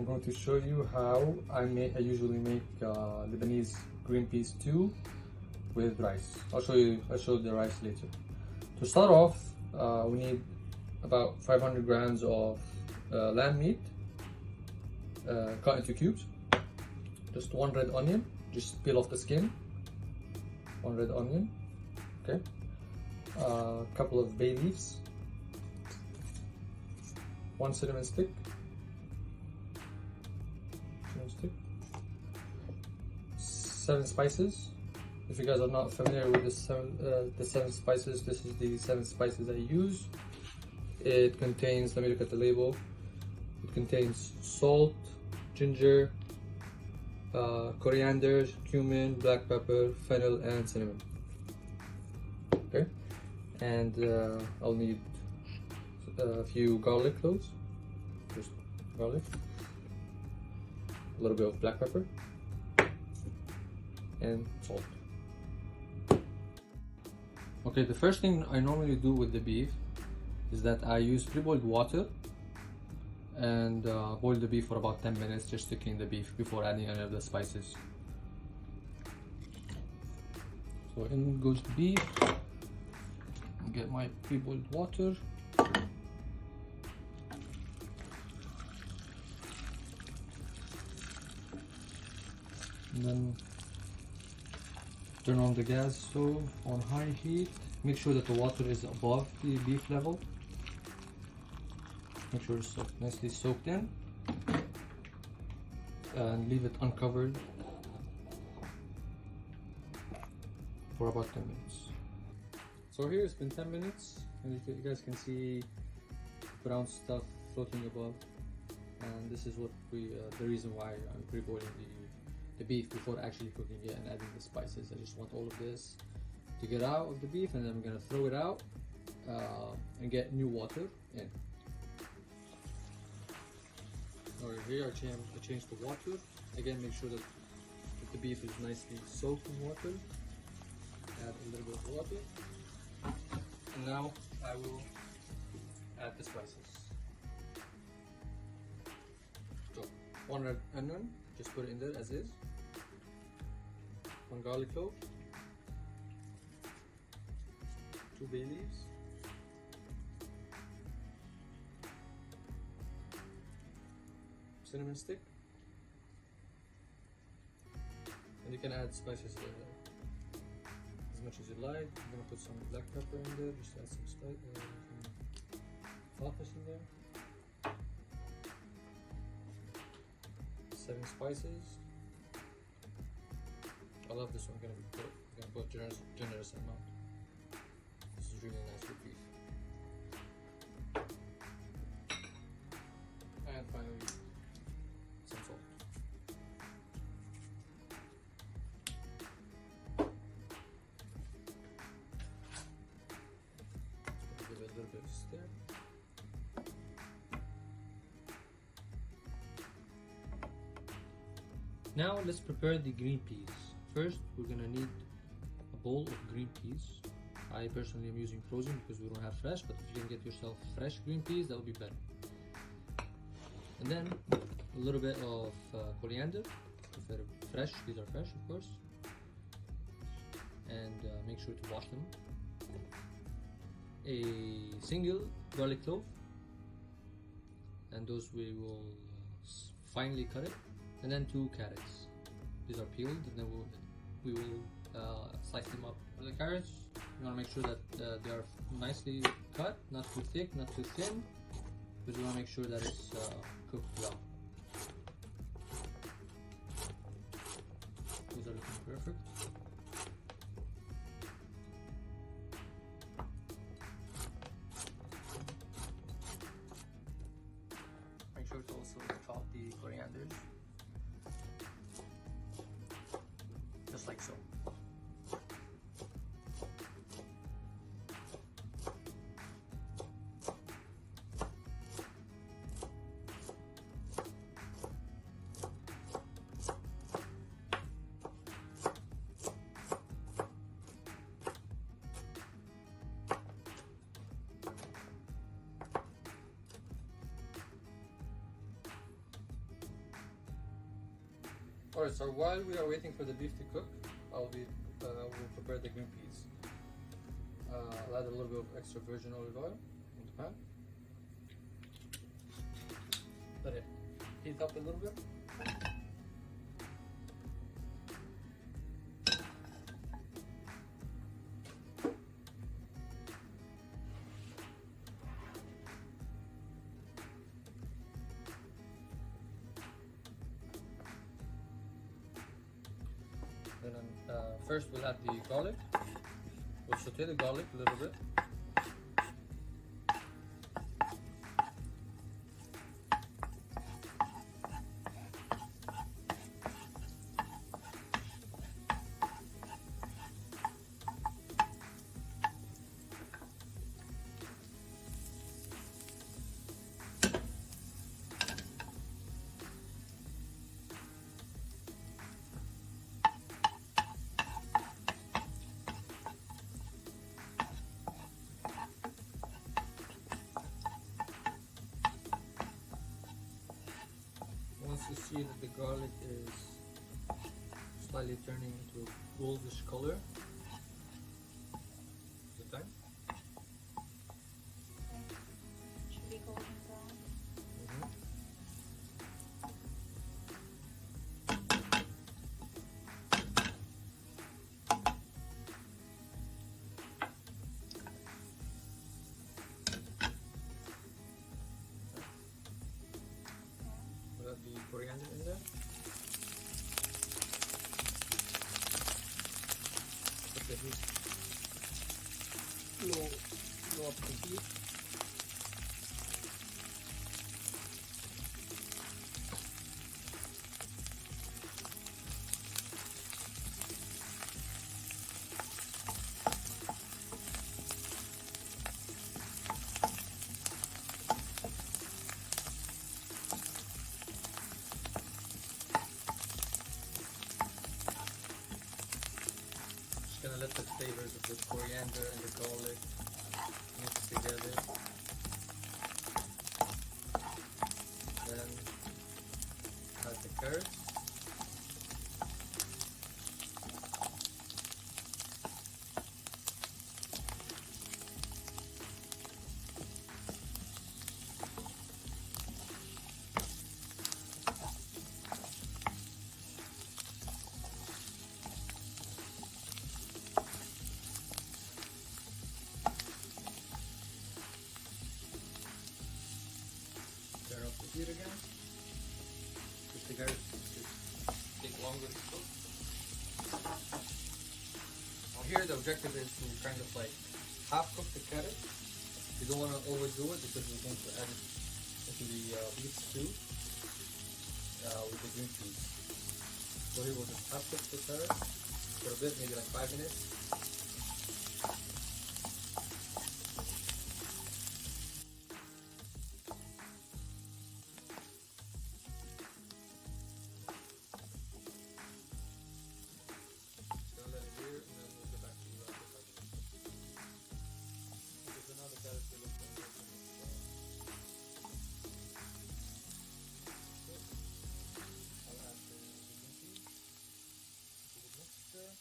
I'm going to show you how I usually make Lebanese green pea stew with rice. I'll show you the rice later. To start off, we need about 500 grams of lamb meat cut into cubes. Just one red onion, just peel off the skin. One red onion, okay. A couple of bay leaves, one cinnamon stick, 7 spices. If you guys are not familiar with the seven spices, this is the 7 spices I use. It contains, let me look at the label. It contains salt, ginger, coriander, cumin, black pepper, fennel, and cinnamon. Okay, and I'll need a few garlic cloves, just garlic, a little bit of black pepper, and salt. Okay, the first thing I normally do with the beef is that I use pre-boiled water and boil the beef for about 10 minutes just to clean the beef before adding any of the spices. So in goes the beef. Get my pre-boiled water. And then turn on the gas stove on high heat. Make sure that the water is above the beef level. Make sure it's nicely soaked in. And leave it uncovered for about 10 minutes. So here it's been 10 minutes, and you guys can see brown stuff floating above. And this is what the reason why I'm pre-boiling the beef before actually cooking it and adding the spices. I just want all of this to get out of the beef, and then I'm gonna throw it out and get new water in. Alright, here I change the water. Again, make sure that the beef is nicely soaked in water. Add a little bit of water. And now I will add the spices. So, 1 red onion, just put it in there as is. 1 garlic clove. 2 bay leaves. Cinnamon stick. And you can add spices as much as you like. I'm gonna put some black pepper in there, just add some fatness in there. 7 spices. I love this one. I'm gonna put generous amount. This is really nice with beef. And finally, some salt. Give it a little bit of stir. Now let's prepare the green peas. First, we're gonna need a bowl of green peas. I personally am using frozen because we don't have fresh, but if you can get yourself fresh green peas, that would be better. And then a little bit of coriander, if they're fresh, these are fresh of course. And make sure to wash them. A single garlic clove, and those we will finely cut it. And then 2 carrots. These are peeled, and then we will slice them up. For the carrots, you want to make sure that they are nicely cut, not too thick, not too thin, because we want to make sure that it's cooked well. These are looking perfect. Make sure to also chop the corianders. Just like so. Alright, so while we are waiting for the beef to cook, we'll prepare the green peas. I'll add a little bit of extra virgin olive oil in the pan. Let it heat up a little bit. Then first we'll add the garlic. We'll saute the garlic a little bit. Once you see that the garlic is slightly turning into a goldish color, is it time? Should be golden brown. We'll add the coriander in there. Put the heat low up the heat. Gonna let the flavors of the coriander and the garlic mix together. Then add the carrots. Turn off the heat again. Because the carrots just take longer to cook. Now here the objective is to kind of like half cook the carrots. You don't want to overdo it because we're going to add it into the beef stew with the green peas. So here we'll just half cook the carrots for a bit, maybe like 5 minutes. Let it here, and then we'll get back to the because now the carrots will look like this. I'll add the green peas to the mixture.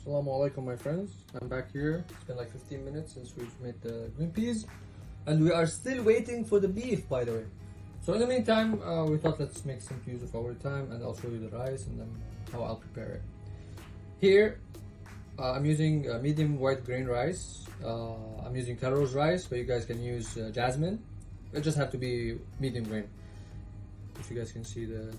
Assalamu alaikum, my friends. I'm back here. It's been like 15 minutes since we've made the green peas, and we are still waiting for the beef, by the way. So in the meantime, we thought let's make some use of our time, and I'll show you the rice and then how I'll prepare it. Here, I'm using medium white grain rice. I'm using Caro's rice, but you guys can use jasmine. It just have to be medium grain. If you guys can see the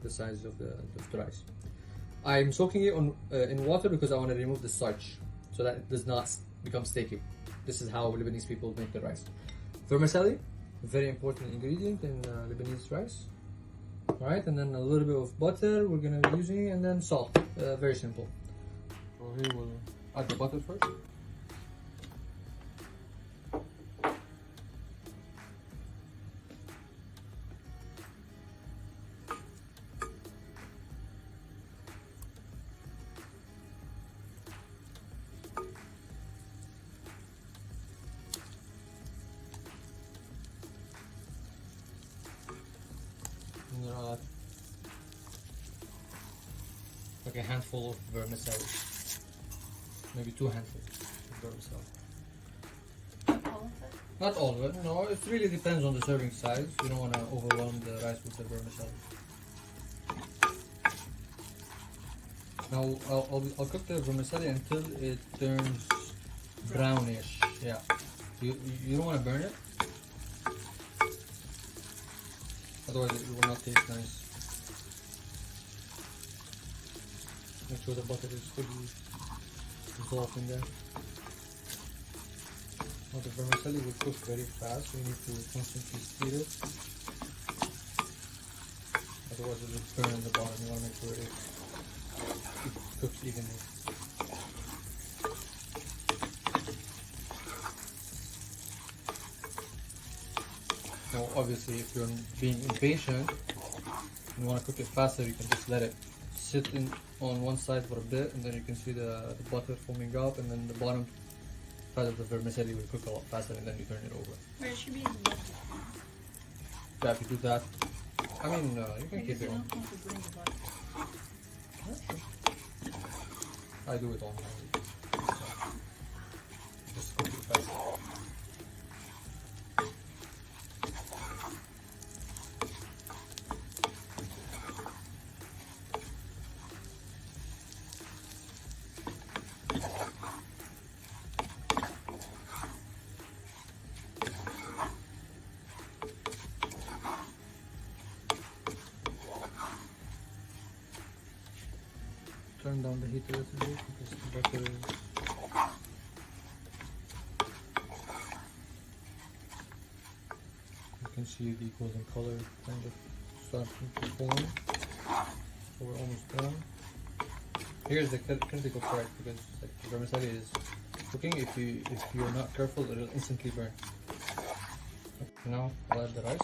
size of the rice. I'm soaking it in water because I want to remove the starch so that it does not become sticky. This is how Lebanese people make the rice. Vermicelli, very important ingredient in Lebanese rice. Alright, and then a little bit of butter we're going to be using, and then salt. Very simple. So here we'll add the butter first. And then I'll add like a handful of vermicelli, maybe 2 handfuls of vermicelli. All of it? Not all of it, no, it really depends on the serving size. You don't want to overwhelm the rice with the vermicelli. Now I'll cook the vermicelli until it turns brownish. Yeah, you don't want to burn it, otherwise it will not taste nice. Make sure the butter is fully dissolved in there. Now the vermicelli will cook very fast, so you need to constantly stir it. Otherwise it will burn in the bottom. You want to make sure it cooks evenly. Now obviously if you're being impatient and you want to cook it faster, you can just let it sit on one side for a bit, and then you can see the butter foaming up, and then the bottom side of the vermicelli will cook a lot faster, and then you turn it over. But it should be in the butter. Yeah, if you do that, I mean, you can keep it on. I do it on just cook it fast. Turn down the heat a little bit because the butter is... You can see the golden color kind of starting to form. So we're almost done. Here's the critical part, because like, the vermicelli is cooking. If you're not careful, it'll instantly burn. Okay, now I'll add the rice.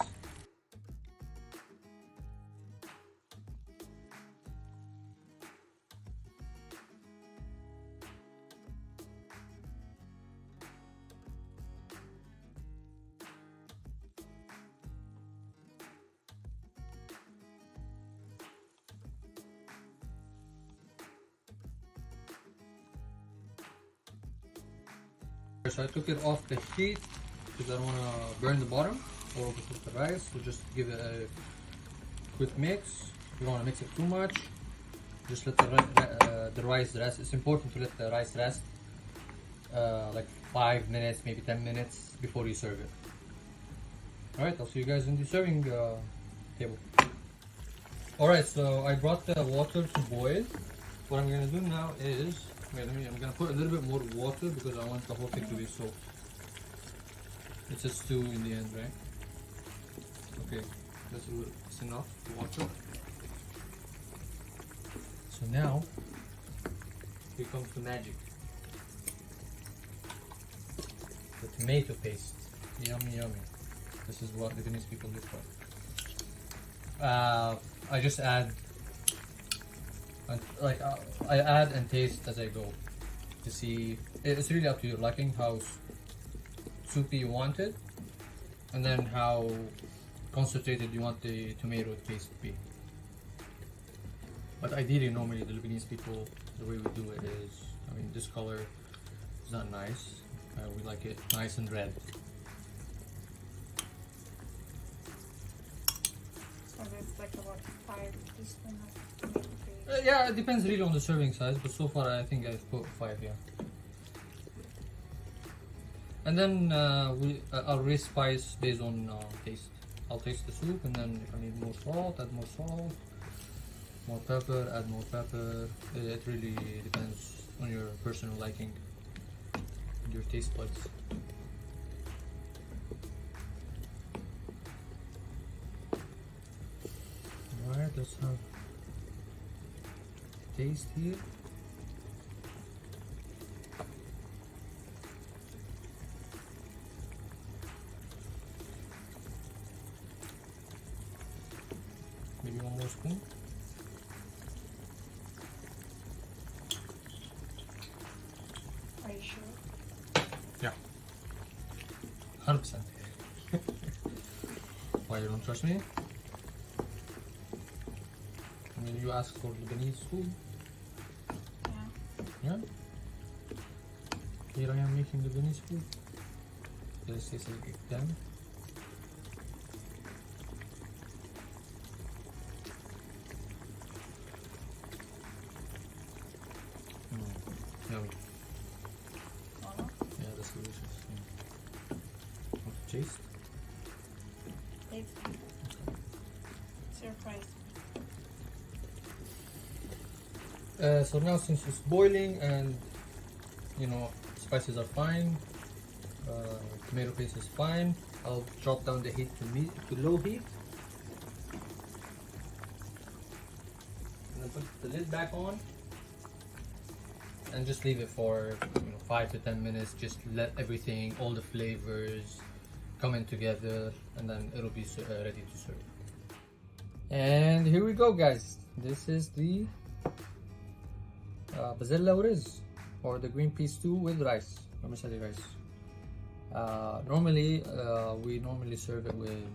So I took it off the heat because I don't want to burn the bottom or overcook the rice. So just give it a quick mix. You don't want to mix it too much. Just let the rice rest. It's important to let the rice rest like 5 minutes, maybe 10 minutes before you serve it. Alright, I'll see you guys in the serving table. Alright, so I brought the water to boil. What I'm going to do now is, I'm going to put a little bit more water because I want the whole thing to be soaked. It's a stew in the end, right? Okay, that's enough water. So now, here comes the magic. The tomato paste. Yummy, yummy. This is what Lebanese people live for. I just add, I add and taste as I go to see. It's really up to your liking how soupy you want it, and then how concentrated you want the tomato paste to be. But ideally, normally the Lebanese people, the way we do it is I mean, this color is not nice. We like it nice and red. So there's like about 5 teaspoons of tomato paste. Yeah, it depends really on the serving size, but so far I think I've put 5, yeah. And then I'll raise spice based on taste. I'll taste the soup, and then if I need more salt, add more salt. More pepper, add more pepper. It really depends on your personal liking, your taste buds. Alright, let's have taste here. Maybe one more spoon. Are you sure? Yeah. 100%. Why, you don't trust me? I mean, you asked for Lebanese food. Yeah. Yeah? Here I am making Lebanese food. Let's taste it again. Yummy. Oh, Yeah, that's delicious. Yeah. Want to taste? it's surprise. So now since it's boiling and you know spices are fine, tomato paste is fine, I'll drop down the heat to low heat. And then put the lid back on. And just leave it for 5 to 10 minutes. Just let everything, all the flavors come in together, and then it'll be ready to serve. And here we go, guys. This is the Bazella riz, or the green pea stew with rice, vermicelli rice. Normally, we normally serve it with.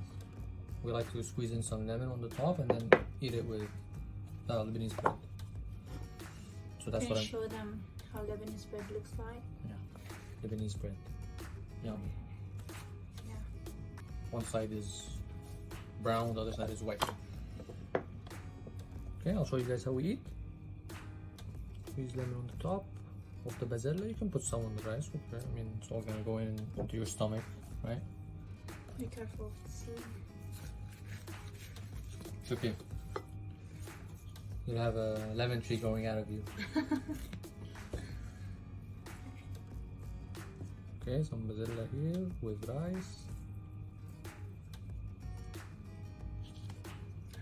We like to squeeze in some lemon on the top, and then eat it with Lebanese bread. So that's Can what you show them how Lebanese bread looks like? Yeah, Lebanese bread. Yummy. Yeah. One side is brown, the other side is white. Okay, I'll show you guys how we eat. Squeeze lemon on the top of the Bazella. You can put some on the rice. Okay, I mean, it's all gonna go into your stomach, right? Be careful of the seed. It's okay. You'll have a lemon tree growing out of you. Okay, some Bazella here with rice.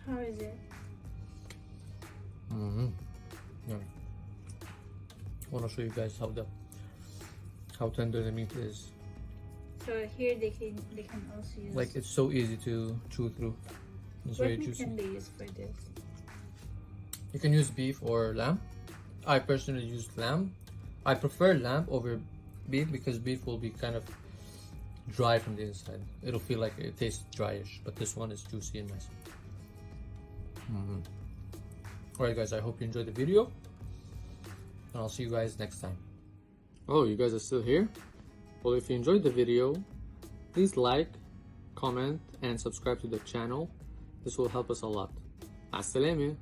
How is it? Yeah. I want to show you guys how tender the meat is. So here they can also use. Like, it's so easy to chew through. It's what very meat juicy. can they use for this? You can use beef or lamb. I personally use lamb. I prefer lamb over beef because beef will be kind of dry from the inside. It'll feel like it tastes dryish, but this one is juicy and nice. Alright guys, I hope you enjoyed the video, and I'll see you guys next time. Oh, you guys are still here? Well, if you enjoyed the video, please like, comment, and subscribe to the channel. This will help us a lot. Assalamu.